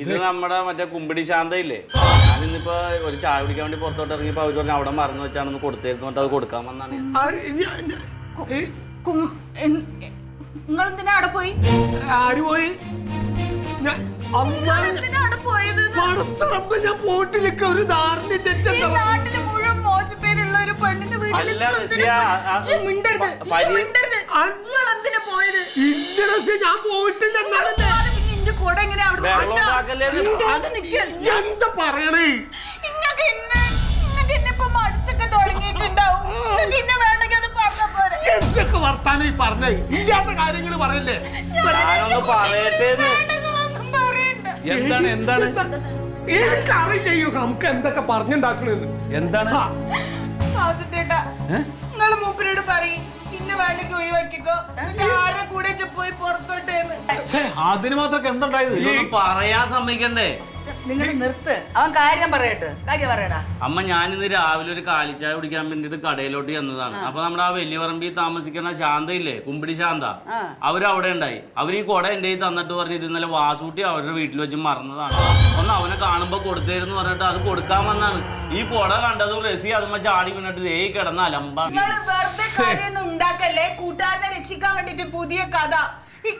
ഇത് നമ്മുടെ മറ്റേ കുമ്പിടി ശാന്തയില്ലേ, ഞാനിന്നിപ്പോ ഒരു ചായ കുടിക്കാൻ വേണ്ടി പുറത്തോട്ട് ഇറങ്ങിയപ്പോ അവര് പറഞ്ഞു അവിടെ മറന്നു വെച്ചാണെന്ന് കൊടുത്തേരുന്നു, അത് കൊടുക്കാൻ വന്നാണ്. നിങ്ങളെന്തിനാ അവിടെ പോയി? ആര് പോയി? ഞാൻ പോയിട്ടില്ല. ഒരു നാട്ടില് മുഴുവൻ മോശപ്പേരുള്ള ഒരു പെണ്ണിന്റെ വീട്ടിൽ പോയത്. ഞാൻ പോയിട്ടില്ല. കൊട എങ്ങനെ എന്താ പറയണേ? അടുത്തൊക്കെ തുടങ്ങിയിട്ടുണ്ടാവും. എന്തൊക്കെ വർത്താനം ഈ പറഞ്ഞേ? ഇല്ലാത്ത കാര്യങ്ങള് പറയല്ലേ? എന്താണ് എന്താണ് എനിക്കറിയില്ലയോ നമുക്ക് എന്തൊക്കെ പറഞ്ഞുണ്ടാക്കണെന്ന്. എന്താണ് നിങ്ങള് മൂപ്പരോട് പറയും ഇന്ന വേണ്ടെങ്കിൽ ഒഴിവാക്കിക്കോ, ആരുടെ കൂടെ പോയി പുറത്തോട്ടേന്ന്. അതിന് മാത്രം എന്തുണ്ടായത്? പറയാൻ സമ്മതിക്കണ്ടേ? നിങ്ങൾ നിർത്ത്, അവൻ കാര്യം പറയട്ടെ. കാര്യം പറയടാ. അമ്മ, ഞാനിന്ന് രാവിലെ ഒരു കാലിച്ചായ കുടിക്കാൻ വേണ്ടിട്ട് കടയിലോട്ട് ചെന്നതാണ്. അപ്പൊ നമ്മുടെ ആ വലിയ പറമ്പിൽ താമസിക്കുന്ന ശാന്തയില്ലേ, കുമ്പിടി ശാന്ത, അവരവിടെ ഉണ്ടായി. അവർ ഈ കൊട എന്റെ തന്നിട്ട് പറഞ്ഞു ഇത് ഇന്നലെ വാസൂട്ടി അവരുടെ വീട്ടിൽ വെച്ച് മറന്നതാണ്, ഒന്ന് അവനെ കാണുമ്പോ കൊടുത്തേരെന്ന് പറഞ്ഞിട്ട് അത് കൊടുക്കാൻ വന്നാണ്. ഈ കൊട കണ്ടതും റസി അതുമ്മ ചാടി വീണിട്ട് ദേ കിടന്ന അലമ്പാണ്. ഉണ്ടാക്കല്ലേ, കൂട്ടുകാരനെ രക്ഷിക്കാൻ വേണ്ടിട്ട് പുതിയ കഥ. ഞാൻ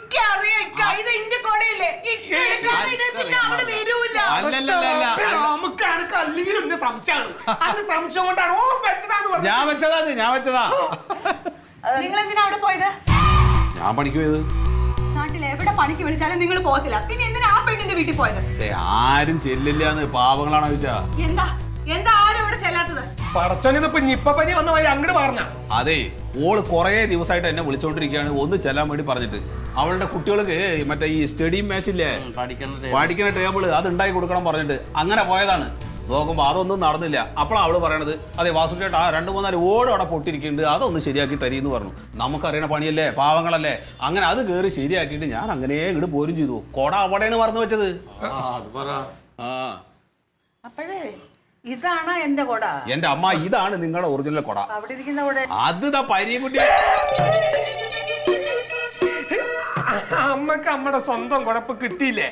വെച്ചതാ. നിങ്ങൾ എന്തിനാ അവിടെ പോയത്? ഞാൻ പണിക്ക് പോയത്. നാട്ടിൽ എവിടെ പണിക്ക് വിളിച്ചാലും നിങ്ങൾ പോകത്തില്ല, പിന്നെ എന്തിനാ ആ പെണ്ണിന്റെ വീട്ടിൽ പോയത്? ആരും ചെല്ലില്ലാന്ന്, പാവങ്ങളാണോ ചോദിച്ചാ? എന്താ എന്താ ആരും ഇവിടെ ചെല്ലാത്തത്? പടച്ചോനിപ്പോ നിപ്പപ്പനി വന്ന വഴി അങ്ങോട്ട് പറഞ്ഞ. അതെ, ഓള് കൊറേ ദിവസമായിട്ട് എന്നെ വിളിച്ചോണ്ടിരിക്കുകയാണ് ഒന്ന് ചെല്ലാൻ വേണ്ടി പറഞ്ഞിട്ട്. അവളുടെ കുട്ടികൾക്ക് മറ്റേ ഈ സ്റ്റഡി മാച്ചില്ലേ, പഠിക്കുന്ന ടേബിള് അത് ഉണ്ടാക്കി കൊടുക്കണം പറഞ്ഞിട്ട് അങ്ങനെ പോയതാണ്. നോക്കുമ്പോ അതൊന്നും നടന്നില്ല. അപ്പോഴാണ് അവള് പറയണത് അതെ വാസുചേട്ടാ 2-3 ഓട് അവിടെ പൊട്ടിരിക്കുന്നുണ്ട്, അതൊന്ന് ശരിയാക്കി തരീന്ന് പറഞ്ഞു. നമുക്കറിയണ പണിയല്ലേ, പാവങ്ങളല്ലേ. അങ്ങനെ അത് കയറി ശരിയാക്കിയിട്ട് ഞാൻ അങ്ങനെ ഇങ്ങോട്ട് പോരും ചെയ്തു. കൊട അവിടെയാണ് മറന്നു വെച്ചത്. അപ്പോഴേ ഇതാണ് എന്റെ കൊട. എന്റെ അമ്മ, ഇതാണ് നിങ്ങളുടെ ഒറിജിനൽ കൊട. അവിടെ ഇരിക്കുന്ന കൊട അത് പരിയക്കുട്ടി. അമ്മക്ക് അമ്മയുടെ സ്വന്തം കൊടപ്പ് കിട്ടിയില്ലേ?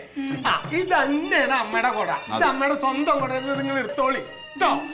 ഇത് തന്നെയാണ് അമ്മയുടെ കൊട. ഇത് അമ്മയുടെ സ്വന്തം കൊട, നിങ്ങൾ എടുത്തോളി കേട്ടോ.